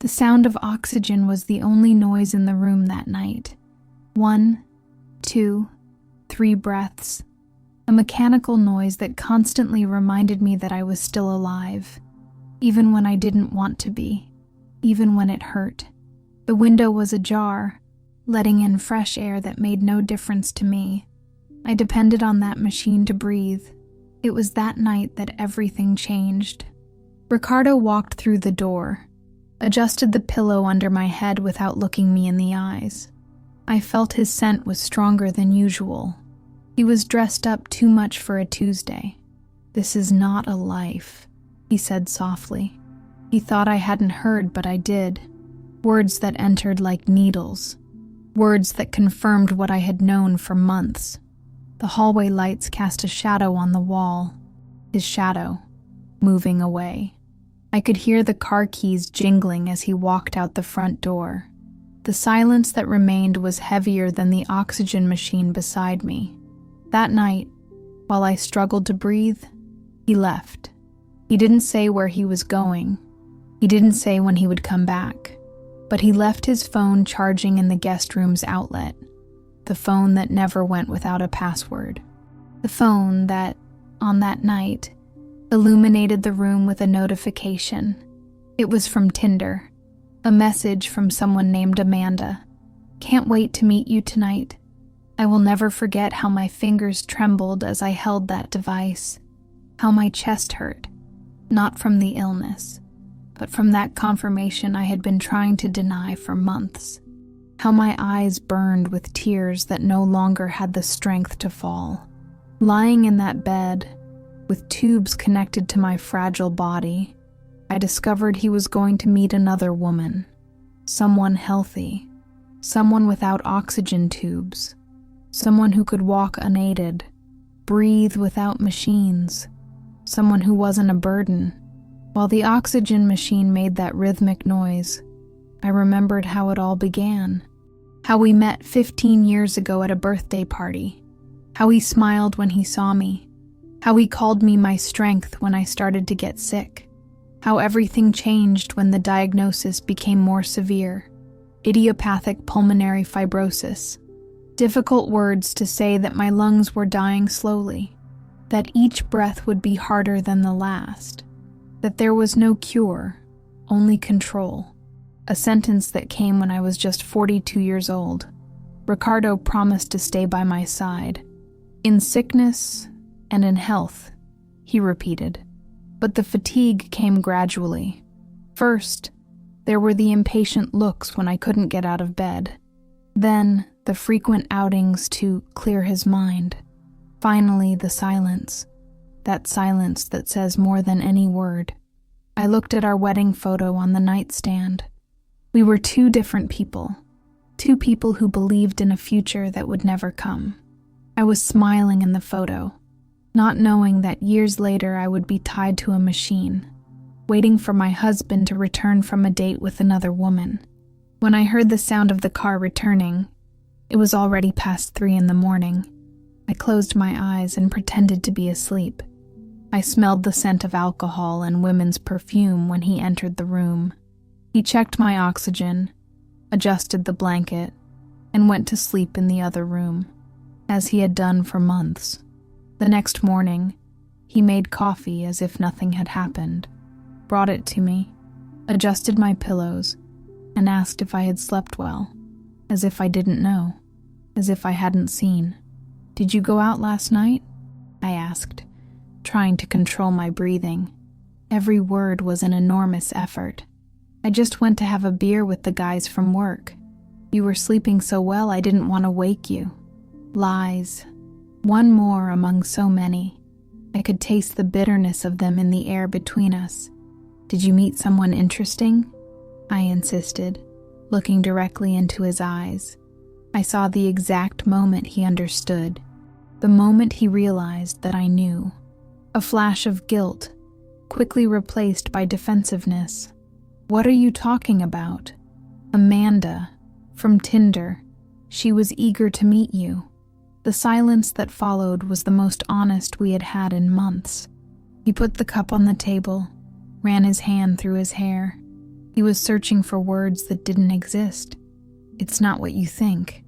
The sound of oxygen was the only noise in the room that night. 1, 2, 3 breaths. A mechanical noise that constantly reminded me that I was still alive, even when I didn't want to be, even when it hurt. The window was ajar, letting in fresh air that made no difference to me. I depended on that machine to breathe. It was that night that everything changed. Ricardo walked through the door, adjusted the pillow under my head without looking me in the eyes. I felt his scent was stronger than usual. He was dressed up too much for a Tuesday. "This is not a life," he said softly. He thought I hadn't heard, but I did. Words that entered like needles. Words that confirmed what I had known for months. The hallway lights cast a shadow on the wall. His shadow, moving away. I could hear the car keys jingling as he walked out the front door. The silence that remained was heavier than the oxygen machine beside me. That night, while I struggled to breathe, he left. He didn't say where he was going. He didn't say when he would come back. But he left his phone charging in the guest room's outlet. The phone that never went without a password. The phone that, on that night, illuminated the room with a notification. It was from Tinder. A message from someone named Amanda. "Can't wait to meet you tonight. I will never forget how my fingers trembled as I held that device. How my chest hurt. Not from the illness, but from that confirmation I had been trying to deny for months. How my eyes burned with tears that no longer had the strength to fall. Lying in that bed, with tubes connected to my fragile body, I discovered he was going to meet another woman. Someone healthy. Someone without oxygen tubes. Someone who could walk unaided, breathe without machines. Someone who wasn't a burden. While the oxygen machine made that rhythmic noise, I remembered how it all began. How we met 15 years ago at a birthday party. How he smiled when he saw me. How he called me my strength when I started to get sick. How everything changed when the diagnosis became more severe. Idiopathic pulmonary fibrosis. Difficult words to say that my lungs were dying slowly. That each breath would be harder than the last. That there was no cure, only control. A sentence that came when I was just 42 years old. Ricardo promised to stay by my side. "In sickness and in health," he repeated. But the fatigue came gradually. First, there were the impatient looks when I couldn't get out of bed. Then, the frequent outings to clear his mind. Finally, the silence. That silence that says more than any word. I looked at our wedding photo on the nightstand. We were two different people. Two people who believed in a future that would never come. I was smiling in the photo, not knowing that years later I would be tied to a machine, waiting for my husband to return from a date with another woman. When I heard the sound of the car returning, it was already past 3 a.m. I closed my eyes and pretended to be asleep. I smelled the scent of alcohol and women's perfume when he entered the room. He checked my oxygen, adjusted the blanket, and went to sleep in the other room, as he had done for months. The next morning, he made coffee as if nothing had happened, brought it to me, adjusted my pillows, and asked if I had slept well, as if I didn't know, as if I hadn't seen. "Did you go out last night?" I asked, trying to control my breathing. Every word was an enormous effort. "I just went to have a beer with the guys from work. You were sleeping so well I didn't want to wake you." Lies. One more among so many. I could taste the bitterness of them in the air between us. "Did you meet someone interesting?" I insisted, looking directly into his eyes. I saw the exact moment he understood, the moment he realized that I knew. A flash of guilt, quickly replaced by defensiveness. "What are you talking about?" "Amanda, from Tinder. She was eager to meet you." The silence that followed was the most honest we had had in months. He put the cup on the table, ran his hand through his hair. He was searching for words that didn't exist. It's not what you think.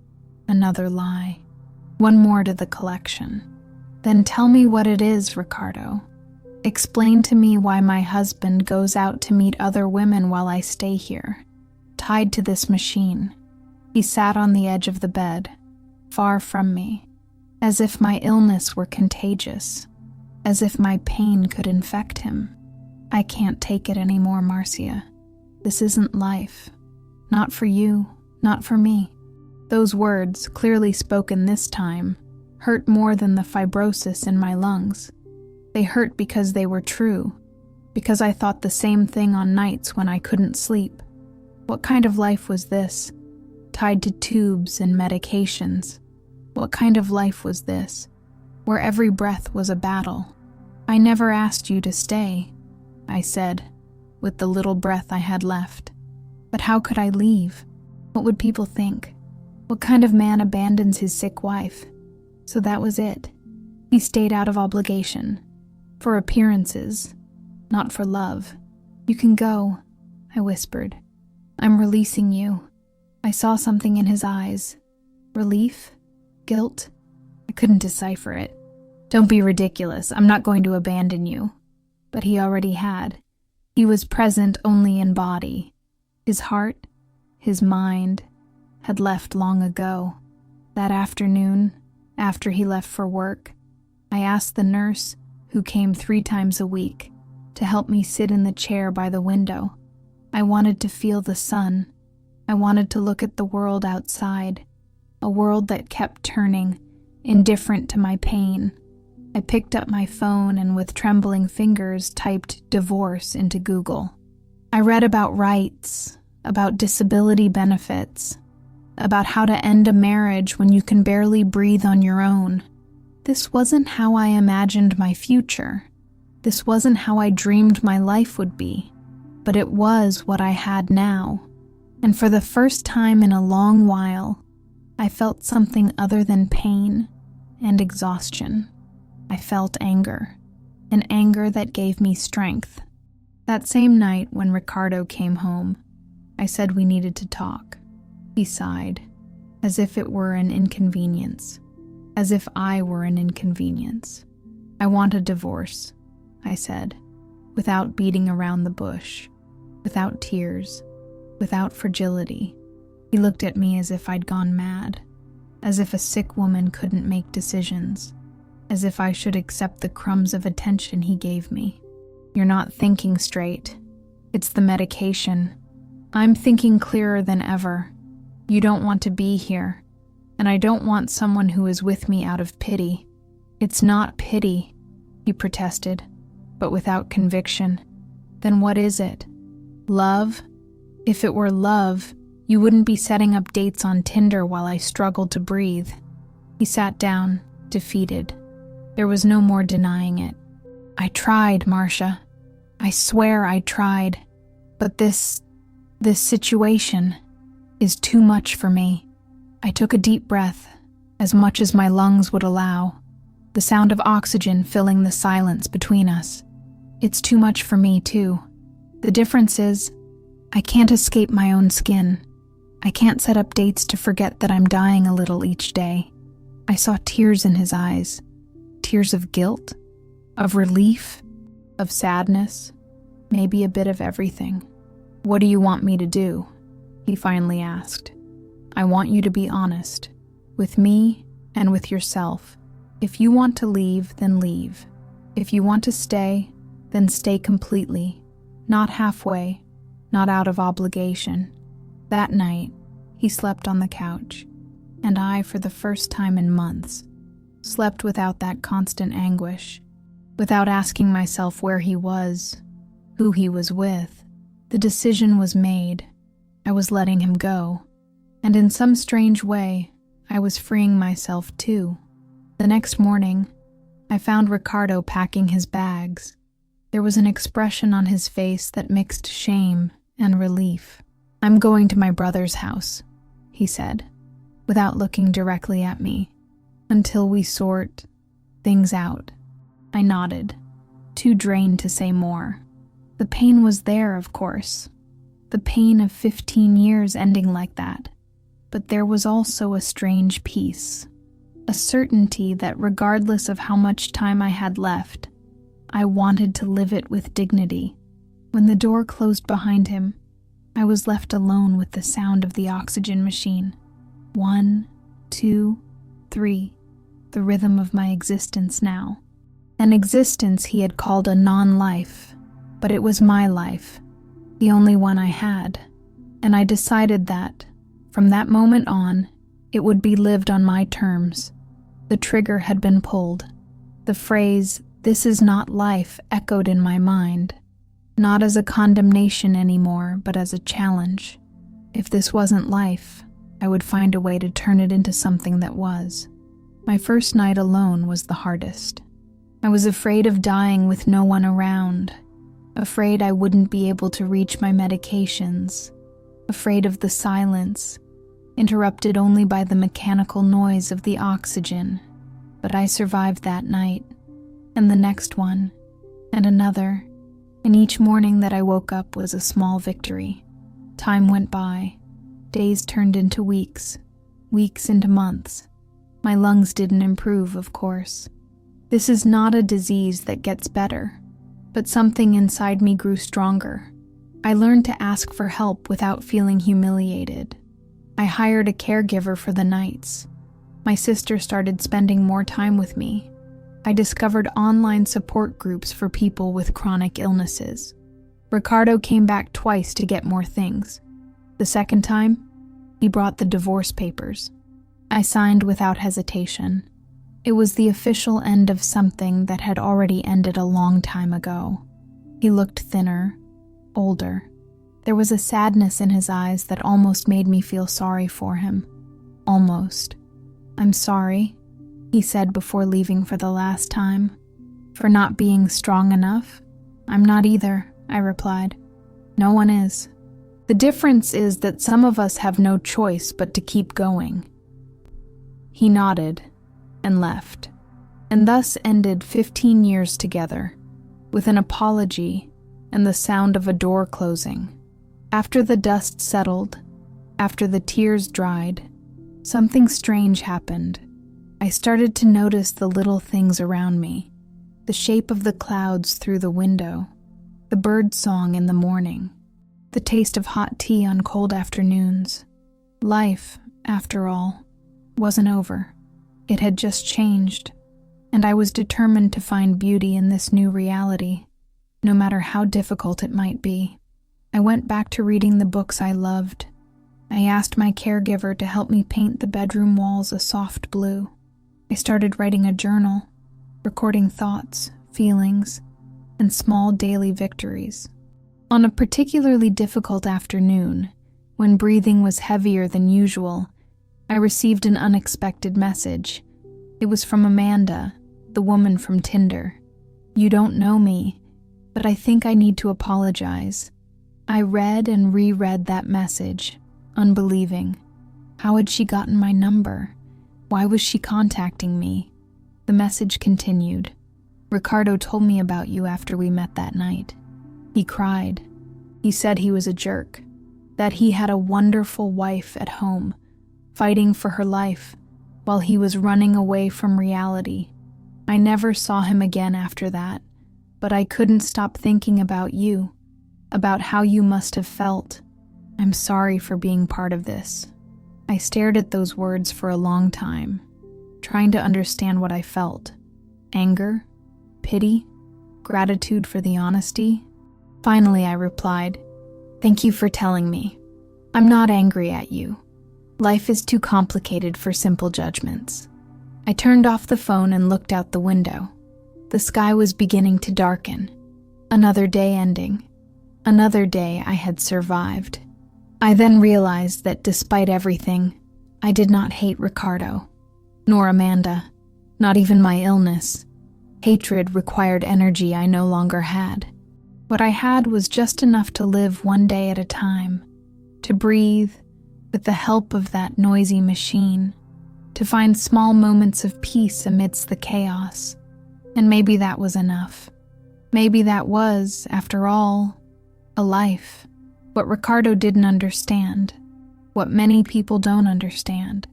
Another lie. One more to the collection. Then tell me what it is, Ricardo. Explain to me why my husband goes out to meet other women while I stay here, tied to this machine. He sat on the edge of the bed, far from me, as if my illness were contagious, as if my pain could infect him. I can't take it anymore, Marcia. This isn't life. Not for you, not for me. Those words, clearly spoken this time, hurt more than the fibrosis in my lungs. They hurt because they were true, because I thought the same thing on nights when I couldn't sleep. What kind of life was this? Tied to tubes and medications. What kind of life was this, where every breath was a battle? I never asked you to stay, I said, with the little breath I had left. But how could I leave? What would people think? What kind of man abandons his sick wife? So that was it. He stayed out of obligation. For appearances, not for love. You can go, I whispered. I'm releasing you. I saw something in his eyes. Relief? Guilt? I couldn't decipher it. Don't be ridiculous. I'm not going to abandon you. But he already had. He was present only in body. His heart, his mind, had left long ago. That afternoon, after he left for work, I asked the nurse, who came 3 times a week, to help me sit in the chair by the window. I wanted to feel the sun. I wanted to look at the world outside, a world that kept turning, indifferent to my pain. I picked up my phone and with trembling fingers typed divorce into Google. I read about rights, about disability benefits, about how to end a marriage when you can barely breathe on your own. This wasn't how I imagined my future. This wasn't how I dreamed my life would be, but it was what I had now. And for the first time in a long while, I felt something other than pain and exhaustion. I felt anger, an anger that gave me strength. That same night when Ricardo came home, I said we needed to talk. He sighed, as if it were an inconvenience, as if I were an inconvenience. I want a divorce, I said, without beating around the bush, without tears, without fragility. He looked at me as if I'd gone mad, as if a sick woman couldn't make decisions, as if I should accept the crumbs of attention he gave me. You're not thinking straight. It's the medication. I'm thinking clearer than ever. You don't want to be here, and I don't want someone who is with me out of pity. It's not pity, he protested, but without conviction. Then what is it? Love? If it were love, you wouldn't be setting up dates on Tinder while I struggled to breathe. He sat down, defeated. There was no more denying it. I tried, Marcia. I swear I tried. But this situation is too much for me. I took a deep breath, as much as my lungs would allow, the sound of oxygen filling the silence between us. It's too much for me, too. The difference is, I can't escape my own skin. I can't set up dates to forget that I'm dying a little each day. I saw tears in his eyes. Tears of guilt, of relief, of sadness, maybe a bit of everything. What do you want me to do? He finally asked. I want you to be honest, with me and with yourself. If you want to leave, then leave. If you want to stay, then stay completely, not halfway, not out of obligation. That night, he slept on the couch, and I, for the first time in months, slept without that constant anguish, without asking myself where he was, who he was with. The decision was made. I was letting him go, and in some strange way, I was freeing myself too. The next morning, I found Ricardo packing his bags. There was an expression on his face that mixed shame and relief. I'm going to my brother's house, he said, without looking directly at me, until we sort things out. I nodded, too drained to say more. The pain was there, of course, the pain of 15 years ending like that. But there was also a strange peace, a certainty that regardless of how much time I had left, I wanted to live it with dignity. When the door closed behind him, I was left alone with the sound of the oxygen machine. 1, 2, 3, the rhythm of my existence now. An existence he had called a non-life, but it was my life, the only one I had, and I decided that, from that moment on, it would be lived on my terms. The trigger had been pulled. The phrase, "This is not life," echoed in my mind, not as a condemnation anymore, but as a challenge. If this wasn't life, I would find a way to turn it into something that was. My first night alone was the hardest. I was afraid of dying with no one around, afraid I wouldn't be able to reach my medications, afraid of the silence, interrupted only by the mechanical noise of the oxygen. But I survived that night, and the next one, and another, and each morning that I woke up was a small victory. Time went by. Days turned into weeks, weeks into months. My lungs didn't improve, of course. This is not a disease that gets better, but something inside me grew stronger. I learned to ask for help without feeling humiliated. I hired a caregiver for the nights. My sister started spending more time with me. I discovered online support groups for people with chronic illnesses. Ricardo came back twice to get more things. The second time, he brought the divorce papers. I signed without hesitation. It was the official end of something that had already ended a long time ago. He looked thinner, older. There was a sadness in his eyes that almost made me feel sorry for him. Almost. "I'm sorry," he said before leaving for the last time. "For not being strong enough?" "I'm not either," I replied. "No one is. The difference is that some of us have no choice but to keep going." He nodded and left, and thus ended 15 years together, with an apology and the sound of a door closing. After the dust settled, after the tears dried, something strange happened. I started to notice the little things around me, the shape of the clouds through the window, the bird song in the morning, the taste of hot tea on cold afternoons. Life, after all, wasn't over. It had just changed, and I was determined to find beauty in this new reality, no matter how difficult it might be. I went back to reading the books I loved. I asked my caregiver to help me paint the bedroom walls a soft blue. I started writing a journal, recording thoughts, feelings, and small daily victories. On a particularly difficult afternoon, when breathing was heavier than usual, I received an unexpected message. It was from Amanda, the woman from Tinder. "You don't know me, but I think I need to apologize." I read and reread that message, unbelieving. How had she gotten my number? Why was she contacting me? The message continued. "Ricardo told me about you after we met that night. He cried. He said he was a jerk, that he had a wonderful wife at home, fighting for her life, while he was running away from reality. I never saw him again after that, but I couldn't stop thinking about you, about how you must have felt. I'm sorry for being part of this." I stared at those words for a long time, trying to understand what I felt. Anger? Pity? Gratitude for the honesty? Finally, I replied, "Thank you for telling me. I'm not angry at you. Life is too complicated for simple judgments." I turned off the phone and looked out the window. The sky was beginning to darken. Another day ending. Another day I had survived. I then realized that despite everything, I did not hate Ricardo, nor Amanda, not even my illness. Hatred required energy I no longer had. What I had was just enough to live one day at a time, to breathe with the help of that noisy machine, to find small moments of peace amidst the chaos. And maybe that was enough. Maybe that was, after all, a life. What Ricardo didn't understand, what many people don't understand,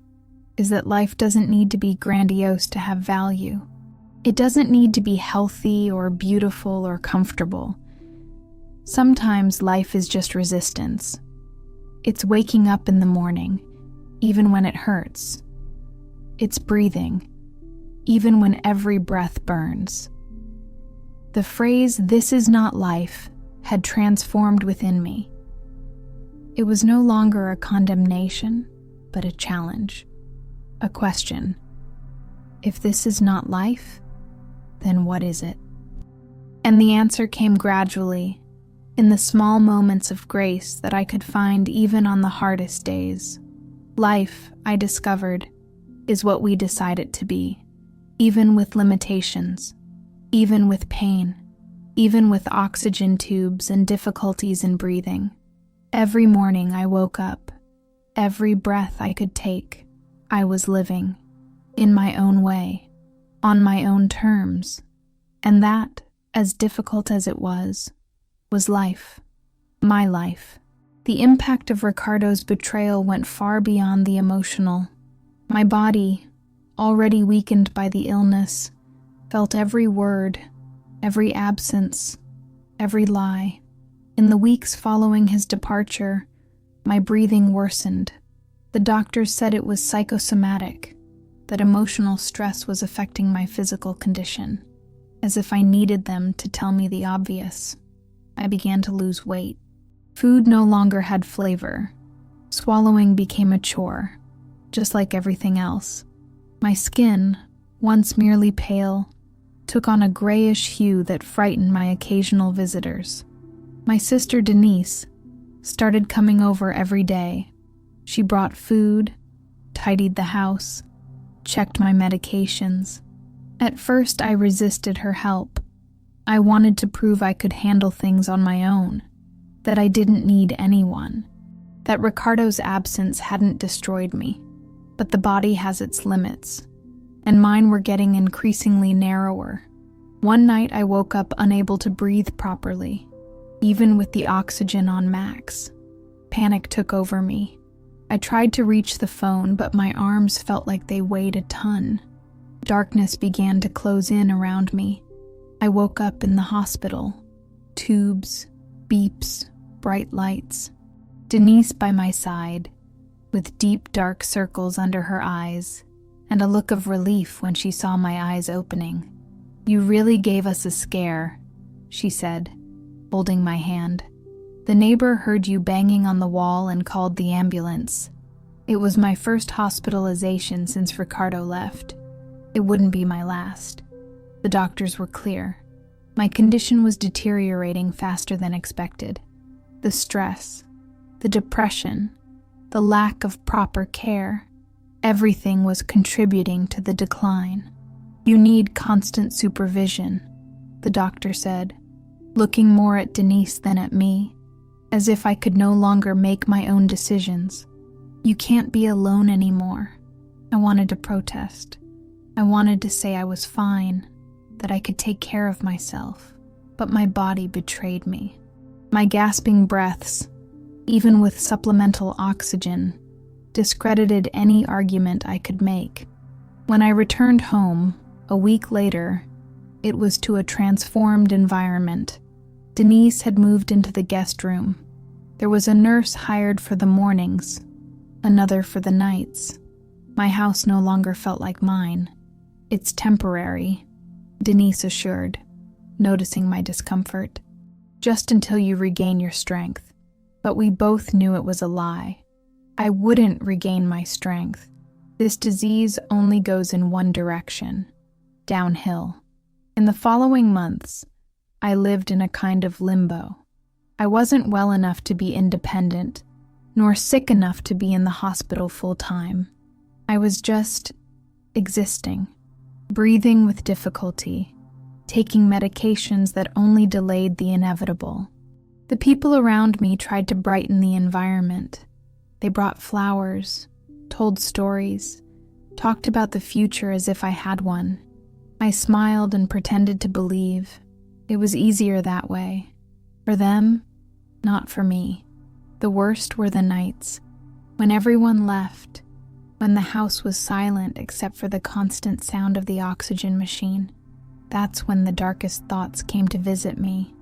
is that life doesn't need to be grandiose to have value. It doesn't need to be healthy or beautiful or comfortable. Sometimes life is just resistance. It's waking up in the morning, even when it hurts. It's breathing, even when every breath burns. The phrase, "this is not life," had transformed within me. It was no longer a condemnation, but a challenge, a question. If this is not life, then what is it? And the answer came gradually, in the small moments of grace that I could find even on the hardest days. Life, I discovered, is what we decide it to be, even with limitations, even with pain, even with oxygen tubes and difficulties in breathing. Every morning I woke up, every breath I could take, I was living, in my own way, on my own terms, and that, as difficult as it was life, my life. The impact of Ricardo's betrayal went far beyond the emotional. My body, already weakened by the illness, felt every word, every absence, every lie. In the weeks following his departure, my breathing worsened. The doctors said it was psychosomatic, that emotional stress was affecting my physical condition, as if I needed them to tell me the obvious. I began to lose weight. Food no longer had flavor. Swallowing became a chore, just like everything else. My skin, once merely pale, took on a grayish hue that frightened my occasional visitors. My sister Denise started coming over every day. She brought food, tidied the house, checked my medications. At first, I resisted her help. I wanted to prove I could handle things on my own, that I didn't need anyone, that Ricardo's absence hadn't destroyed me. But the body has its limits, and mine were getting increasingly narrower. One night I woke up unable to breathe properly, even with the oxygen on max. Panic took over me. I tried to reach the phone, but my arms felt like they weighed a ton. Darkness began to close in around me. I woke up in the hospital. Tubes, beeps, bright lights. Denise by my side, with deep dark circles under her eyes, and a look of relief when she saw my eyes opening. "You really gave us a scare," she said, holding my hand. "The neighbor heard you banging on the wall and called the ambulance. It was my first hospitalization since Ricardo left. It wouldn't be my last." The doctors were clear. My condition was deteriorating faster than expected. The stress, the depression, the lack of proper care, everything was contributing to the decline. "You need constant supervision," the doctor said, looking more at Denise than at me, as if I could no longer make my own decisions. "You can't be alone anymore." I wanted to protest. I wanted to say I was fine, that I could take care of myself, but my body betrayed me. My gasping breaths, even with supplemental oxygen, discredited any argument I could make. When I returned home, a week later, it was to a transformed environment. Denise had moved into the guest room. There was a nurse hired for the mornings, another for the nights. My house no longer felt like mine. "It's temporary," Denise assured, noticing my discomfort. "Just until you regain your strength." But we both knew it was a lie. I wouldn't regain my strength. This disease only goes in one direction, downhill. In the following months, I lived in a kind of limbo. I wasn't well enough to be independent, nor sick enough to be in the hospital full-time. I was just existing, breathing with difficulty, taking medications that only delayed the inevitable. The people around me tried to brighten the environment. They brought flowers, told stories, talked about the future as if I had one. I smiled and pretended to believe. It was easier that way. For them, not for me. The worst were the nights, when everyone left, when the house was silent except for the constant sound of the oxygen machine. That's when the darkest thoughts came to visit me.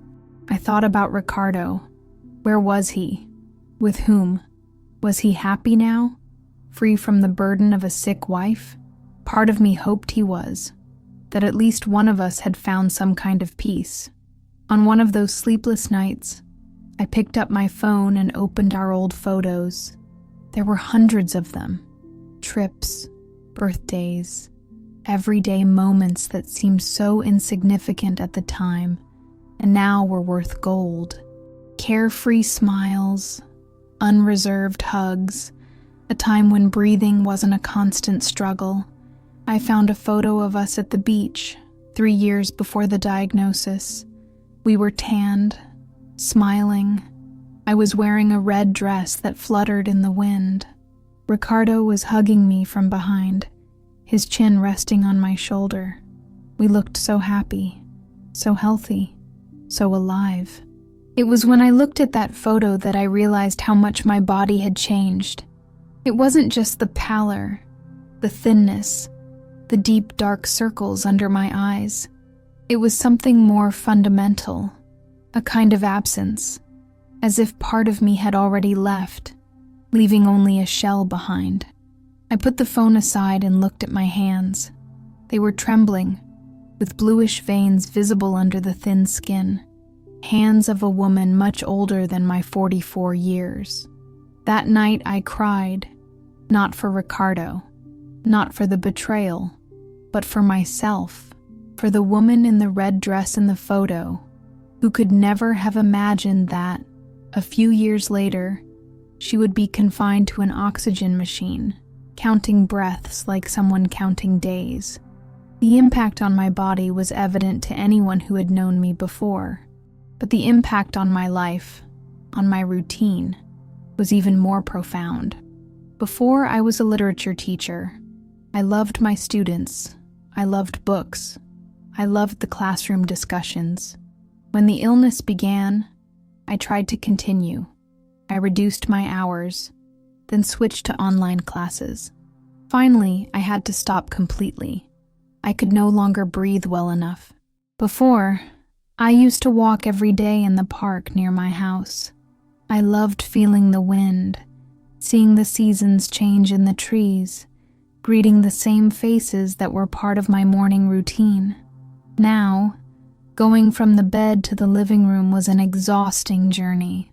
I thought about Ricardo. Where was he? With whom? Was he happy now? Free from the burden of a sick wife? Part of me hoped he was, that at least one of us had found some kind of peace. On one of those sleepless nights, I picked up my phone and opened our old photos. There were hundreds of them. Trips, birthdays, everyday moments that seemed so insignificant at the time, and now were worth gold. Carefree smiles, unreserved hugs, a time when breathing wasn't a constant struggle. I found a photo of us at the beach, 3 years before the diagnosis. We were tanned, smiling. I was wearing a red dress that fluttered in the wind. Ricardo was hugging me from behind, his chin resting on my shoulder. We looked so happy, so healthy, so alive. It was when I looked at that photo that I realized how much my body had changed. It wasn't just the pallor, the thinness, the deep dark circles under my eyes. It was something more fundamental, a kind of absence, as if part of me had already left, leaving only a shell behind. I put the phone aside and looked at my hands. They were trembling, with bluish veins visible under the thin skin. Hands of a woman much older than my 44 years. That night I cried, not for Ricardo, not for the betrayal, but for myself, for the woman in the red dress in the photo, who could never have imagined that, a few years later, she would be confined to an oxygen machine, counting breaths like someone counting days. The impact on my body was evident to anyone who had known me before. But the impact on my life, on my routine, was even more profound. Before I was a literature teacher, I loved my students, I loved books, I loved the classroom discussions. When the illness began, I tried to continue. I reduced my hours, then switched to online classes. Finally, I had to stop completely. I could no longer breathe well enough. Before, I used to walk every day in the park near my house. I loved feeling the wind, seeing the seasons change in the trees, greeting the same faces that were part of my morning routine. Now, going from the bed to the living room was an exhausting journey.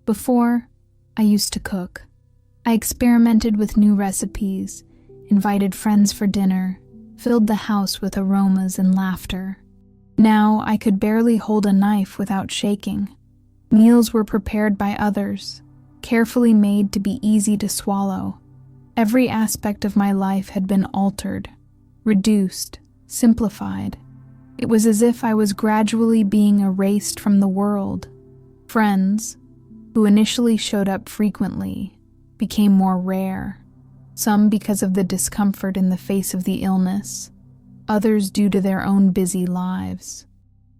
Before, I used to cook. I experimented with new recipes, invited friends for dinner, filled the house with aromas and laughter. Now I could barely hold a knife without shaking. Meals were prepared by others, carefully made to be easy to swallow. Every aspect of my life had been altered, reduced, simplified. It was as if I was gradually being erased from the world. Friends, who initially showed up frequently, became more rare, some because of the discomfort in the face of the illness, others due to their own busy lives.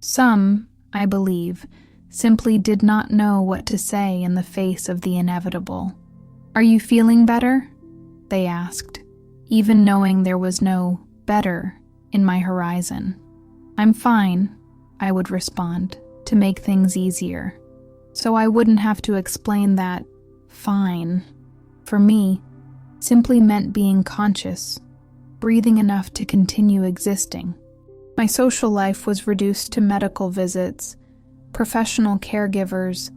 Some, I believe, simply did not know what to say in the face of the inevitable. "Are you feeling better?" they asked, even knowing there was no better in my horizon. "I'm fine," I would respond, to make things easier. So I wouldn't have to explain that fine, for me, simply meant being conscious, breathing enough to continue existing. My social life was reduced to medical visits, professional caregivers,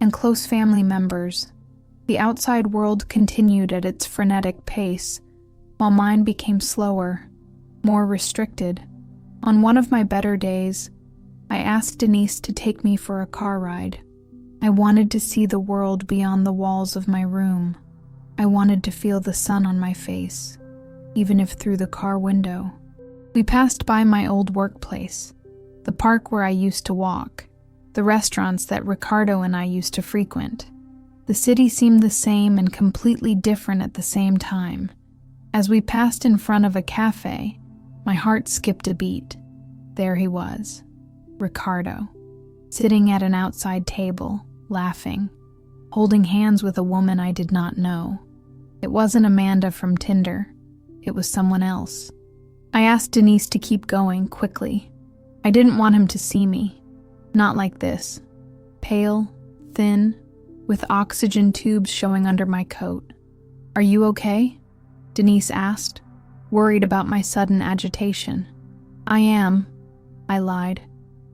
and close family members. The outside world continued at its frenetic pace, while mine became slower, more restricted. On one of my better days, I asked Denise to take me for a car ride. I wanted to see the world beyond the walls of my room. I wanted to feel the sun on my face, even if through the car window. We passed by my old workplace, the park where I used to walk, the restaurants that Ricardo and I used to frequent. The city seemed the same and completely different at the same time. As we passed in front of a cafe, my heart skipped a beat. There he was, Ricardo, sitting at an outside table, laughing. holding hands with a woman I did not know. It wasn't Amanda from Tinder. It was someone else. I asked Denise to keep going quickly. I didn't want him to see me. Not like this. Pale, thin, with oxygen tubes showing under my coat. "Are you okay?" Denise asked, worried about my sudden agitation. "I am," I lied,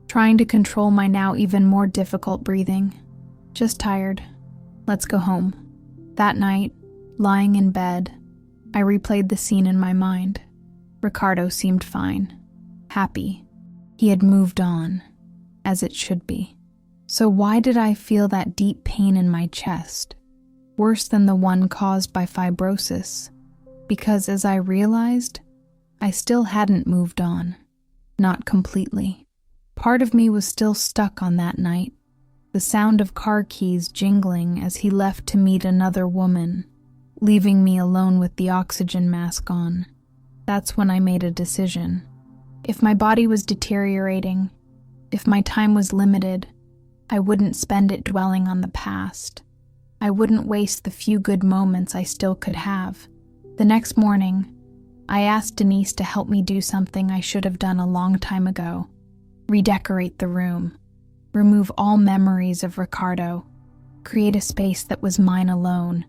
trying to control my now even more difficult breathing. "Just tired. Let's go home." That night, lying in bed, I replayed the scene in my mind. Ricardo seemed fine, happy. He had moved on, as it should be. So why did I feel that deep pain in my chest, worse than the one caused by fibrosis? Because as I realized, I still hadn't moved on. Not completely. Part of me was still stuck on that night, the sound of car keys jingling as he left to meet another woman, leaving me alone with the oxygen mask on. That's when I made a decision. If my body was deteriorating, if my time was limited, I wouldn't spend it dwelling on the past. I wouldn't waste the few good moments I still could have. The next morning, I asked Denise to help me do something I should have done a long time ago. Redecorate the room. Remove all memories of Ricardo. Create a space that was mine alone.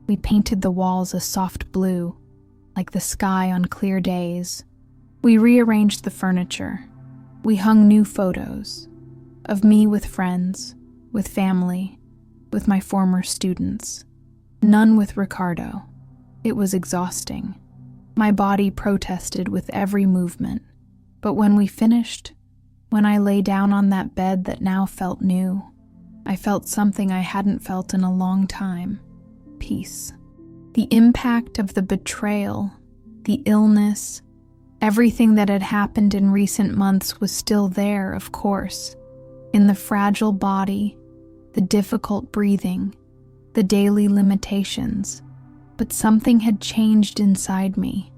We painted the walls a soft blue, like the sky on clear days. We rearranged the furniture. We hung new photos of me with friends, with family, with my former students. None with Ricardo. It was exhausting. My body protested with every movement. But when we finished, when I lay down on that bed that now felt new, I felt something I hadn't felt in a long time. Peace. The impact of the betrayal, the illness, everything that had happened in recent months was still there, of course. In the fragile body, the difficult breathing, the daily limitations. But something had changed inside me.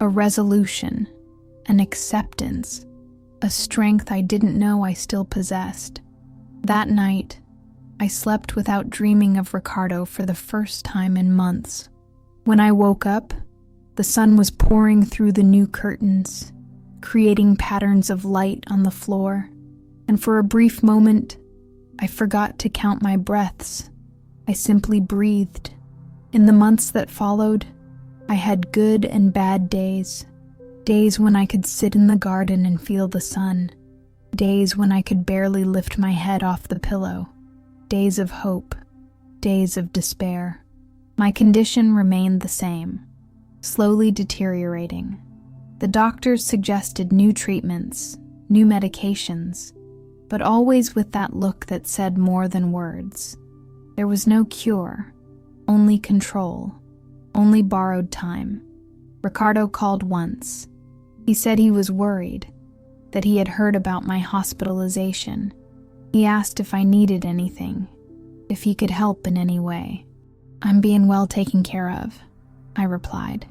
A resolution, an acceptance, a strength I didn't know I still possessed. That night, I slept without dreaming of Ricardo for the first time in months. When I woke up, the sun was pouring through the new curtains, creating patterns of light on the floor, and for a brief moment, I forgot to count my breaths. I simply breathed. In the months that followed, I had good and bad days. Days when I could sit in the garden and feel the sun. Days when I could barely lift my head off the pillow. Days of hope. Days of despair. My condition remained the same, slowly deteriorating. The doctors suggested new treatments, new medications, but always with that look that said more than words. There was no cure, only control, only borrowed time. Ricardo called once. He said he was worried, that he had heard about my hospitalization. He asked if I needed anything, if he could help in any way. "I'm being well taken care of," I replied,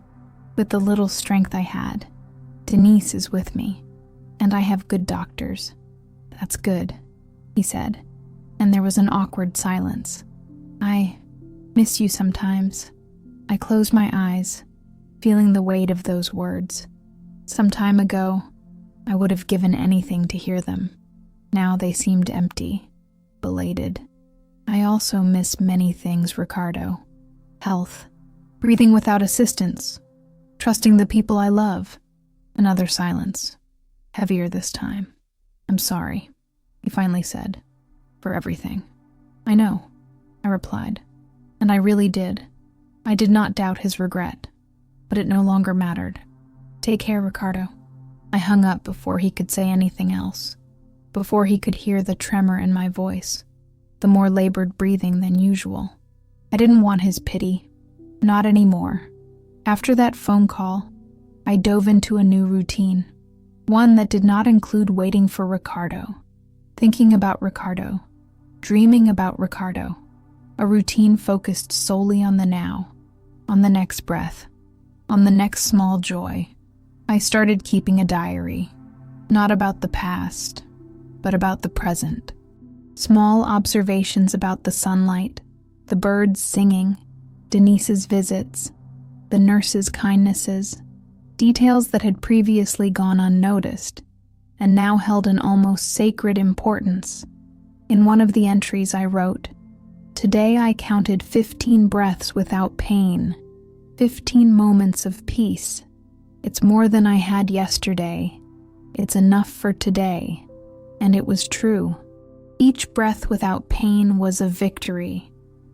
with the little strength I had. "Denise is with me, and I have good doctors." "That's good," he said, and there was an awkward silence. "I miss you sometimes." I closed my eyes, feeling the weight of those words. Some time ago, I would have given anything to hear them. Now they seemed empty, belated. I also miss many things, Ricardo. Health, breathing without assistance, trusting the people I love. Another silence, heavier this time. "I'm sorry," he finally said, "for everything." "I know," I replied, and I really did. I did not doubt his regret, but it no longer mattered. "Take care, Ricardo." I hung up before he could say anything else, before he could hear the tremor in my voice, the more labored breathing than usual. I didn't want his pity, not anymore. After that phone call, I dove into a new routine, one that did not include waiting for Ricardo, thinking about Ricardo, dreaming about Ricardo, a routine focused solely on the now, on the next breath, on the next small joy. I started keeping a diary, not about the past, but about the present. Small observations about the sunlight, The birds singing, Denise's visits, the nurse's kindnesses, details that had previously gone unnoticed and now held an almost sacred importance. In one of the entries I wrote, "Today I counted 15 breaths without pain, 15 moments of peace. It's more than I had yesterday. It's enough for today." And it was true. Each breath without pain was a victory.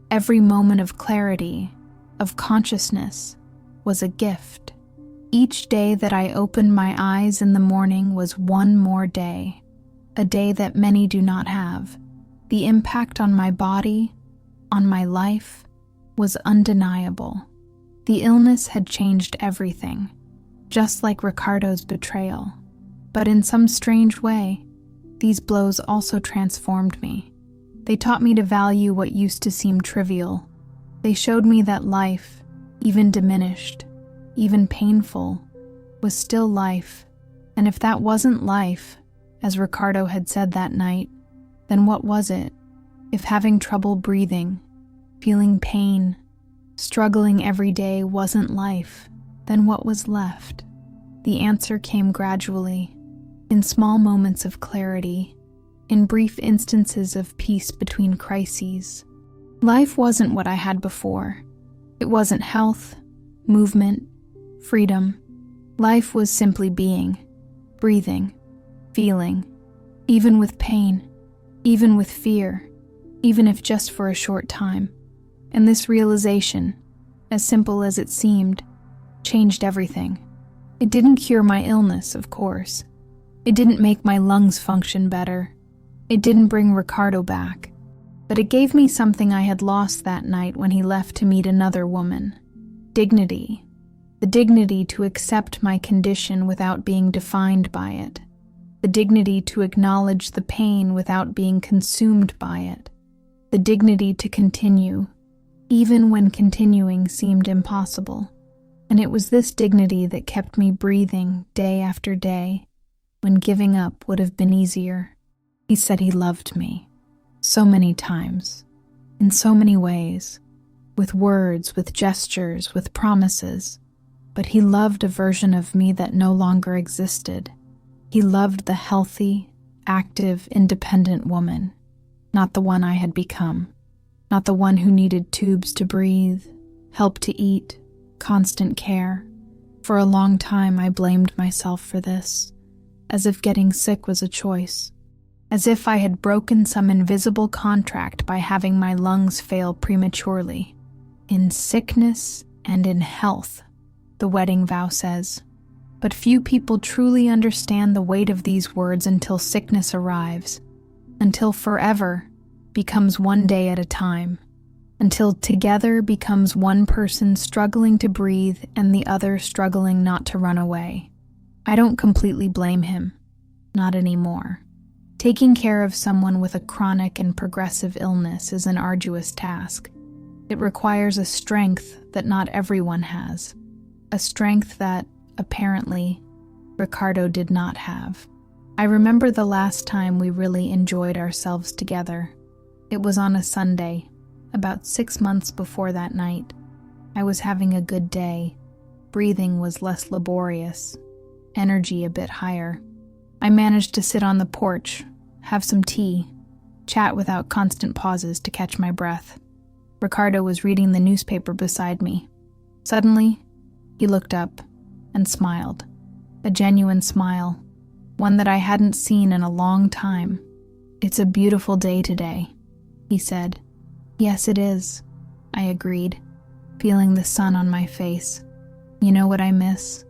Every moment of clarity, of consciousness, was a gift. Each day that I opened my eyes in the morning was one more day, a day that many do not have. The impact on my body, on my life, was undeniable. The illness had changed everything, just like Ricardo's betrayal. But in some strange way, these blows also transformed me. They taught me to value what used to seem trivial. They showed me that life, even diminished, even painful, was still life. And if that wasn't life, as Ricardo had said that night, then what was it? If having trouble breathing, feeling pain, struggling every day wasn't life, then what was left? The answer came gradually, in small moments of clarity, in brief instances of peace between crises. Life wasn't what I had before. It wasn't health, movement, freedom. Life was simply being, breathing, feeling, even with pain, even with fear, even if just for a short time. And this realization, as simple as it seemed, changed everything. It didn't cure my illness, of course. It didn't make my lungs function better. It didn't bring Ricardo back. But it gave me something I had lost that night when he left to meet another woman. Dignity. The dignity to accept my condition without being defined by it. The dignity to acknowledge the pain without being consumed by it. The dignity to continue, even when continuing seemed impossible. And it was this dignity that kept me breathing day after day, when giving up would have been easier. He said he loved me, so many times, in so many ways, with words, with gestures, with promises. But he loved a version of me that no longer existed. He loved the healthy, active, independent woman, not the one I had become, not the one who needed tubes to breathe, help to eat, constant care. For a long time I blamed myself for this, as if getting sick was a choice, as if I had broken some invisible contract by having my lungs fail prematurely. In sickness and in health, the wedding vow says. But few people truly understand the weight of these words until sickness arrives, until forever becomes one day at a time, until together becomes one person struggling to breathe and the other struggling not to run away. I don't completely blame him, not anymore. Taking care of someone with a chronic and progressive illness is an arduous task. It requires a strength that not everyone has, a strength that, apparently, Ricardo did not have. I remember the last time we really enjoyed ourselves together. It was on a Sunday, about 6 months before that night. I was having a good day. Breathing was less laborious, energy a bit higher. I managed to sit on the porch, have some tea, chat without constant pauses to catch my breath. Ricardo was reading the newspaper beside me. Suddenly, he looked up and smiled. A genuine smile, one that I hadn't seen in a long time. "It's a beautiful day today," he said. "Yes, it is," I agreed, feeling the sun on my face. "You know what I miss?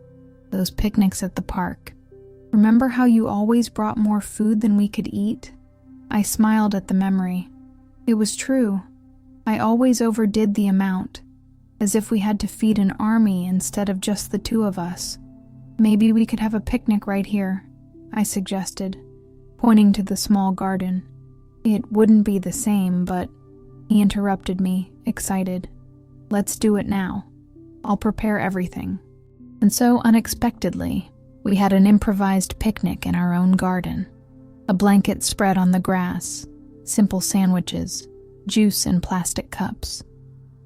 Those picnics at the park. Remember how you always brought more food than we could eat?" I smiled at the memory. It was true. I always overdid the amount, as if we had to feed an army instead of just the two of us. "Maybe we could have a picnic right here," I suggested, pointing to the small garden. "It wouldn't be the same, but..." He interrupted me, excited. "Let's do it now. I'll prepare everything." And so, unexpectedly, we had an improvised picnic in our own garden. A blanket spread on the grass, simple sandwiches, juice in plastic cups.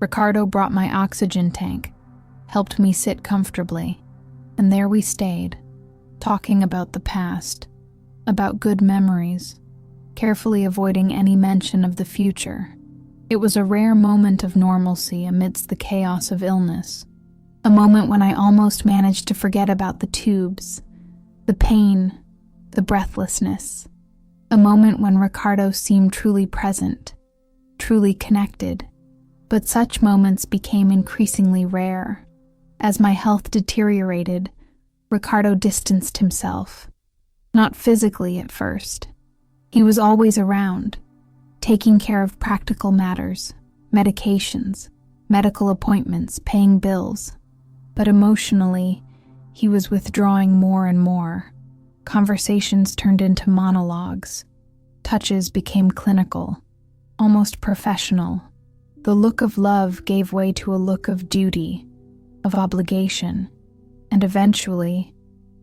Ricardo brought my oxygen tank, helped me sit comfortably, and there we stayed, talking about the past, about good memories, carefully avoiding any mention of the future. It was a rare moment of normalcy amidst the chaos of illness, a moment when I almost managed to forget about the tubes, the pain, the breathlessness, a moment when Ricardo seemed truly present, truly connected. But such moments became increasingly rare. As my health deteriorated, Ricardo distanced himself. Not physically at first. He was always around, taking care of practical matters, medications, medical appointments, paying bills. But emotionally, he was withdrawing more and more. Conversations turned into monologues. Touches became clinical, almost professional. The look of love gave way to a look of duty, of obligation, and eventually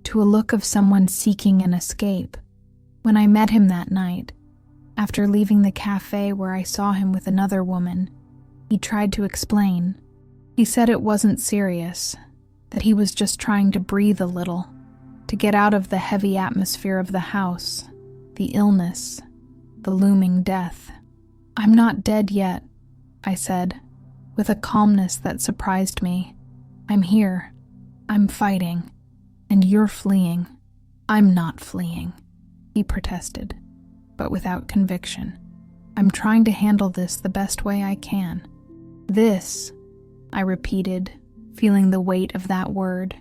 to a look of someone seeking an escape. When I met him that night, after leaving the cafe where I saw him with another woman, he tried to explain. He said it wasn't serious, that he was just trying to breathe a little, to get out of the heavy atmosphere of the house, the illness, the looming death. "I'm not dead yet," I said, with a calmness that surprised me. "I'm here. I'm fighting. And you're fleeing." "I'm not fleeing," he protested, but without conviction. "I'm trying to handle this the best way I can." "This," I repeated, feeling the weight of that word.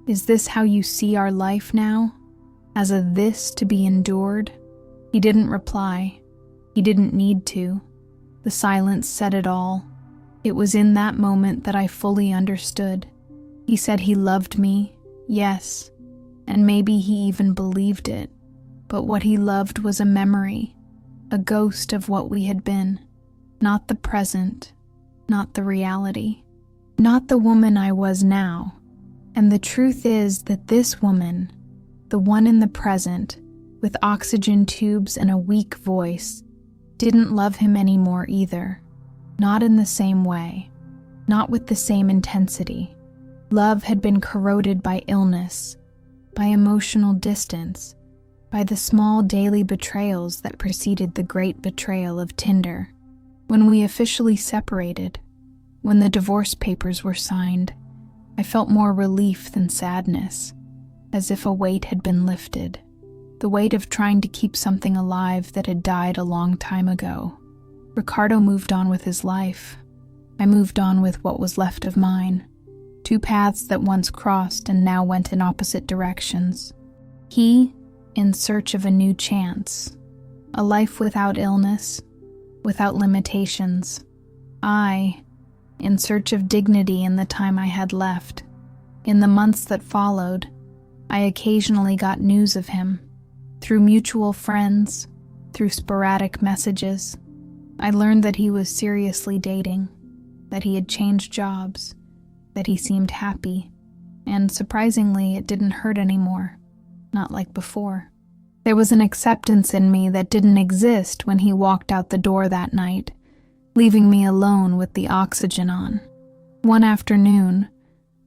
"Is this how you see our life now? As a this to be endured?" He didn't reply. He didn't need to. The silence said it all. It was in that moment that I fully understood. He said he loved me, yes, and maybe he even believed it. But what he loved was a memory, a ghost of what we had been. Not the present, not the reality, not the woman I was now. And the truth is that this woman, the one in the present, with oxygen tubes and a weak voice, didn't love him anymore either. Not in the same way, not with the same intensity. Love had been corroded by illness, by emotional distance, by the small daily betrayals that preceded the great betrayal of Tinder. When we officially separated, when the divorce papers were signed, I felt more relief than sadness, as if a weight had been lifted. The weight of trying to keep something alive that had died a long time ago. Ricardo moved on with his life. I moved on with what was left of mine. Two paths that once crossed and now went in opposite directions. He, in search of a new chance, a life without illness, without limitations. I, in search of dignity in the time I had left. In the months that followed, I occasionally got news of him. Through mutual friends, through sporadic messages, I learned that he was seriously dating, that he had changed jobs, that he seemed happy, and surprisingly, it didn't hurt anymore, not like before. There was an acceptance in me that didn't exist when he walked out the door that night, leaving me alone with the oxygen on. One afternoon,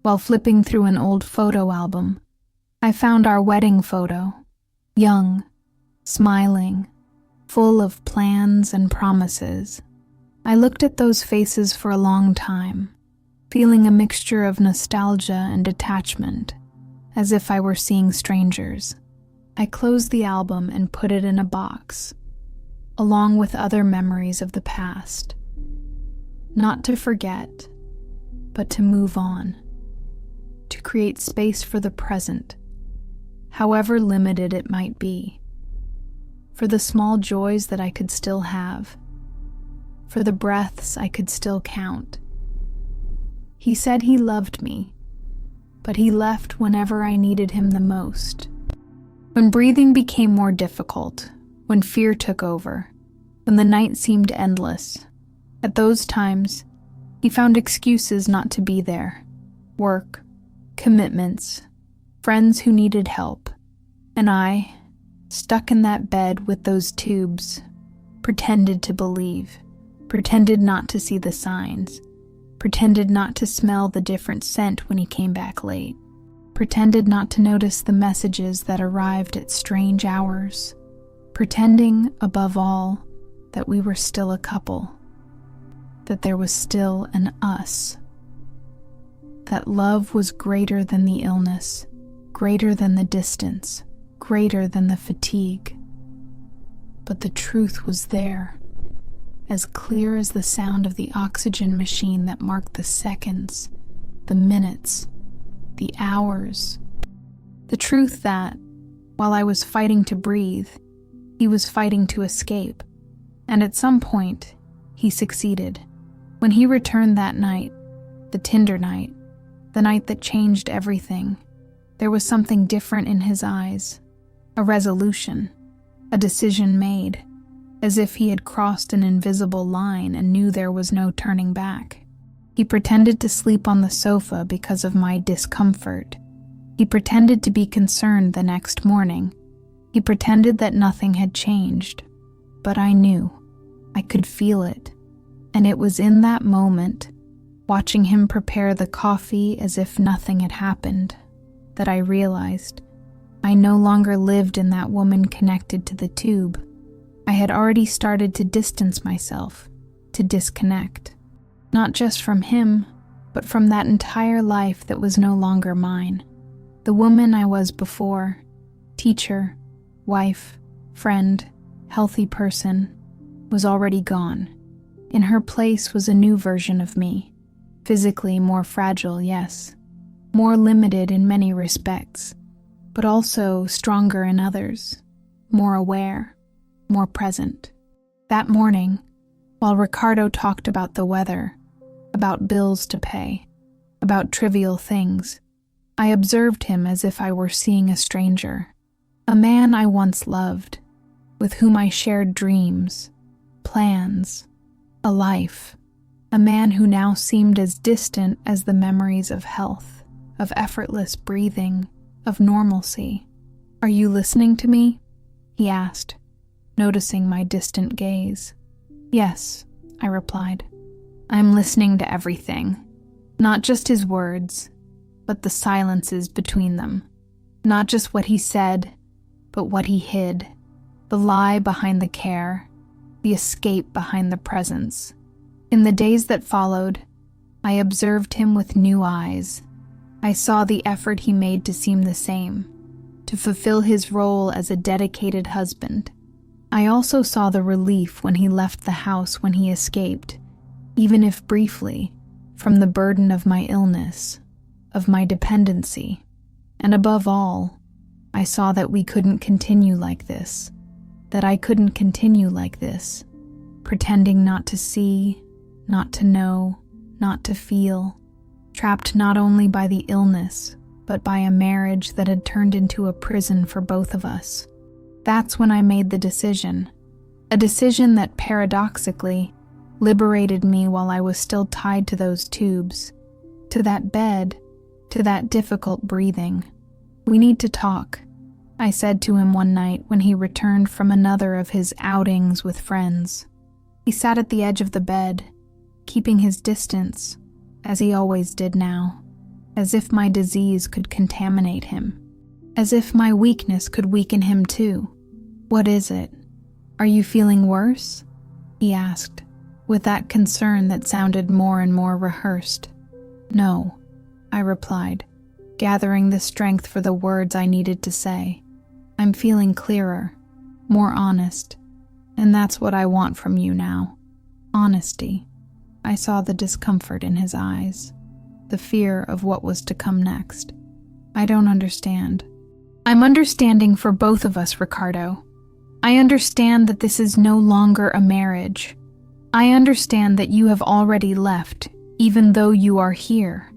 while flipping through an old photo album, I found our wedding photo. Young, smiling, full of plans and promises. I looked at those faces for a long time, feeling a mixture of nostalgia and detachment, as if I were seeing strangers. I closed the album and put it in a box, along with other memories of the past. Not to forget, but to move on, to create space for the present, however limited it might be, for the small joys that I could still have, for the breaths I could still count. He said he loved me, but he left whenever I needed him the most. When breathing became more difficult, when fear took over, when the night seemed endless, at those times, he found excuses not to be there. Work, commitments, friends who needed help, and I, stuck in that bed with those tubes, pretended to believe, pretended not to see the signs, pretended not to smell the different scent when he came back late, pretended not to notice the messages that arrived at strange hours, pretending, above all, that we were still a couple, that there was still an us, that love was greater than the illness, greater than the distance, greater than the fatigue. But the truth was there, as clear as the sound of the oxygen machine that marked the seconds, the minutes, the hours. The truth that, while I was fighting to breathe, he was fighting to escape. And at some point, he succeeded. When he returned that night, the Tinder night, the night that changed everything, there was something different in his eyes, a resolution, a decision made, as if he had crossed an invisible line and knew there was no turning back. He pretended to sleep on the sofa because of my discomfort. He pretended to be concerned the next morning. He pretended that nothing had changed. But I knew. I could feel it. And it was in that moment, watching him prepare the coffee as if nothing had happened, that I realized I no longer lived in that woman connected to the tube. I had already started to distance myself, to disconnect. Not just from him, but from that entire life that was no longer mine. The woman I was before, teacher, wife, friend, healthy person, was already gone. In her place was a new version of me, physically more fragile, yes, more limited in many respects, but also stronger in others, more aware, more present. That morning, while Ricardo talked about the weather, about bills to pay, about trivial things, I observed him as if I were seeing a stranger, a man I once loved, with whom I shared dreams, plans, a life, a man who now seemed as distant as the memories of health, of effortless breathing, of normalcy. "Are you listening to me?" he asked, noticing my distant gaze. "Yes," I replied. "I'm listening to everything, not just his words, but the silences between them, not just what he said, but what he hid, the lie behind the care, the escape behind the presence." In the days that followed, I observed him with new eyes. I saw the effort he made to seem the same, to fulfill his role as a dedicated husband. I also saw the relief when he left the house when he escaped, even if briefly, from the burden of my illness, of my dependency. And above all, I saw that we couldn't continue like this, that I couldn't continue like this, pretending not to see, not to know, not to feel, trapped not only by the illness, but by a marriage that had turned into a prison for both of us. That's when I made the decision, a decision that paradoxically liberated me while I was still tied to those tubes, to that bed, to that difficult breathing. "We need to talk," I said to him one night when he returned from another of his outings with friends. He sat at the edge of the bed, keeping his distance, as he always did now, as if my disease could contaminate him, as if my weakness could weaken him too. "What is it? Are you feeling worse?" he asked, with that concern that sounded more and more rehearsed. "No," I replied, gathering the strength for the words I needed to say. "I'm feeling clearer, more honest, and that's what I want from you now. Honesty." I saw the discomfort in his eyes, the fear of what was to come next. "I don't understand." "I'm understanding for both of us, Ricardo. I understand that this is no longer a marriage. I understand that you have already left, even though you are here.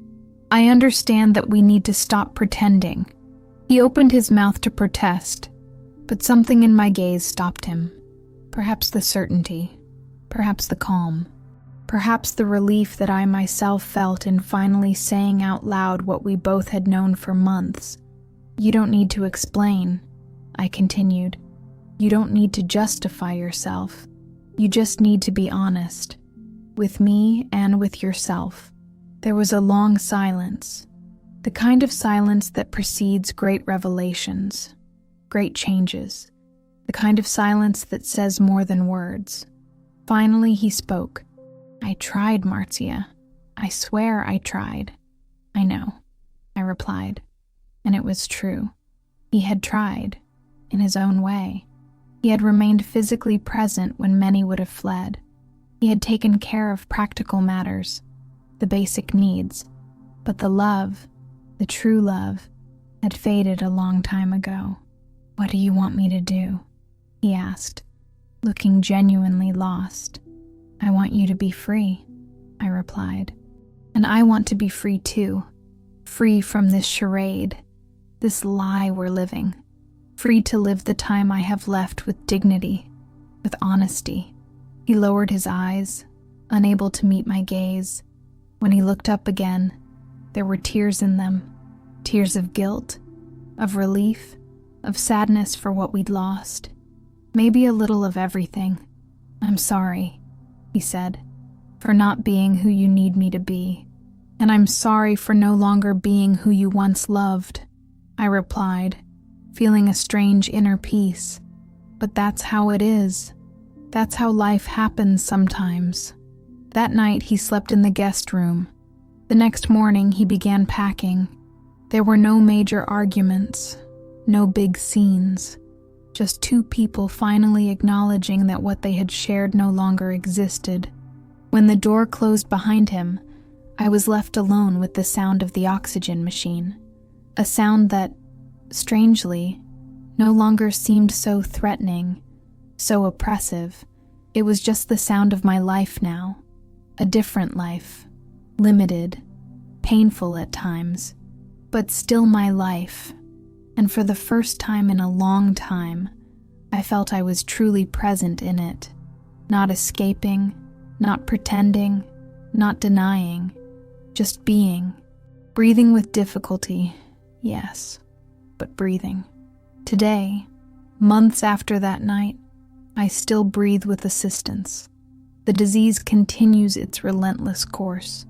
I understand that we need to stop pretending." He opened his mouth to protest, but something in my gaze stopped him. Perhaps the certainty, perhaps the calm, perhaps the relief that I myself felt in finally saying out loud what we both had known for months. "You don't need to explain," I continued. "You don't need to justify yourself. You just need to be honest. with me and with yourself. There was a long silence, the kind of silence that precedes great revelations, great changes, the kind of silence that says more than words. Finally, he spoke. "I tried, Marcia. I swear I tried." "I know," I replied. And it was true. He had tried, in his own way. He had remained physically present when many would have fled. He had taken care of practical matters, the basic needs, but the love, the true love, had faded a long time ago. "What do you want me to do?" he asked, looking genuinely lost. "I want you to be free," I replied. "And I want to be free too, free from this charade, this lie we're living, free to live the time I have left with dignity, with honesty." He lowered his eyes, unable to meet my gaze. When he looked up again, there were tears in them, tears of guilt, of relief, of sadness for what we'd lost. Maybe a little of everything. "I'm sorry," he said, "for not being who you need me to be. And I'm sorry for no longer being who you once loved," I replied, feeling a strange inner peace. "But that's how it is. That's how life happens sometimes." That night he slept in the guest room. The next morning he began packing. There were no major arguments, no big scenes. Just two people finally acknowledging that what they had shared no longer existed. When the door closed behind him, I was left alone with the sound of the oxygen machine, a sound that, strangely, no longer seemed so threatening, so oppressive. It was just the sound of my life now, a different life, limited, painful at times, but still my life. And for the first time in a long time, I felt I was truly present in it, not escaping, not pretending, not denying, just being, breathing with difficulty, yes, but breathing. Today, months after that night, I still breathe with assistance. The disease continues its relentless course.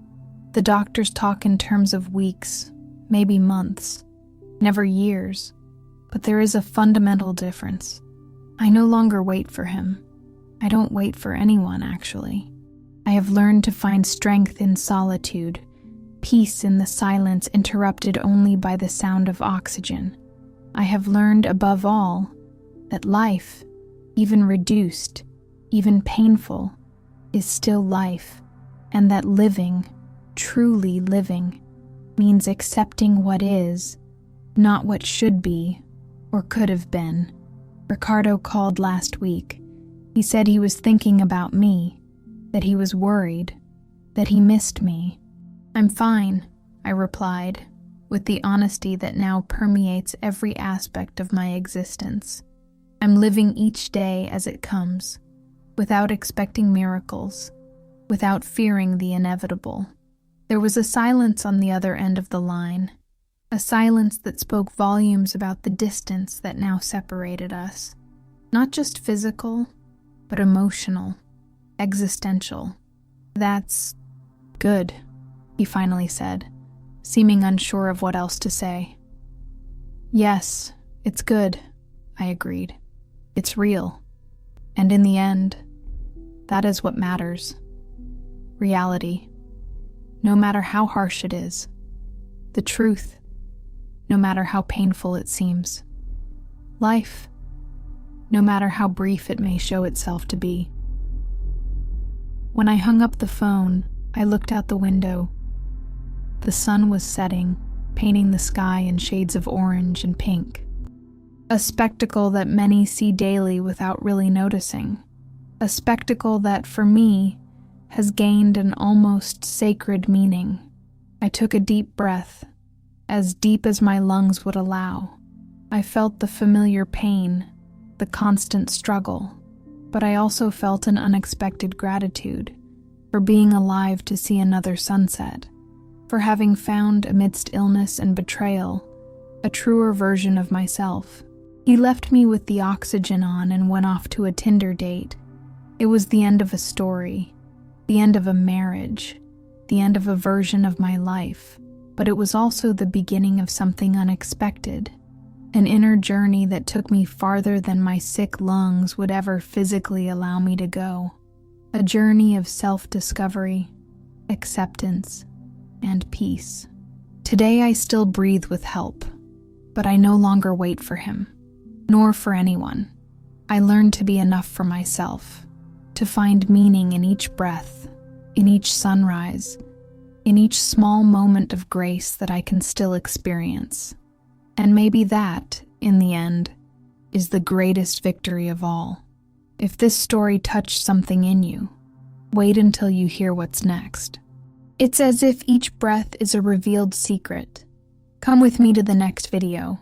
The doctors talk in terms of weeks, maybe months, never years, but there is a fundamental difference. I no longer wait for him. I don't wait for anyone, actually. I have learned to find strength in solitude, peace in the silence interrupted only by the sound of oxygen. I have learned, above all, that life, even reduced, even painful, is still life, and that living, truly living, means accepting what is, not what should be or could have been. Ricardo called last week. He said he was thinking about me, that he was worried, that he missed me. "I'm fine," I replied, with the honesty that now permeates every aspect of my existence. I'm living each day as it comes, without expecting miracles, without fearing the inevitable. There was a silence on the other end of the line, a silence that spoke volumes about the distance that now separated us. Not just physical, but emotional, existential. "That's good," he finally said, seeming unsure of what else to say. "Yes, it's good," I agreed. "It's real. And in the end, that is what matters. Reality, no matter how harsh it is. The truth, no matter how painful it seems. Life, no matter how brief it may show itself to be." When I hung up the phone, I looked out the window. The sun was setting, painting the sky in shades of orange and pink. A spectacle that many see daily without really noticing. A spectacle that, for me, has gained an almost sacred meaning. I took a deep breath, as deep as my lungs would allow. I felt the familiar pain, the constant struggle, but I also felt an unexpected gratitude for being alive to see another sunset, for having found, amidst illness and betrayal, a truer version of myself. He left me with the oxygen on and went off to a Tinder date. It was the end of a story, the end of a marriage, the end of a version of my life, but it was also the beginning of something unexpected, an inner journey that took me farther than my sick lungs would ever physically allow me to go, a journey of self-discovery, acceptance, and peace. Today I still breathe with help, but I no longer wait for him, nor for anyone. I learned to be enough for myself, to find meaning in each breath, in each sunrise, in each small moment of grace that I can still experience. And maybe that, in the end, is the greatest victory of all. If this story touched something in you, wait until you hear what's next. It's as if each breath is a revealed secret. Come with me to the next video,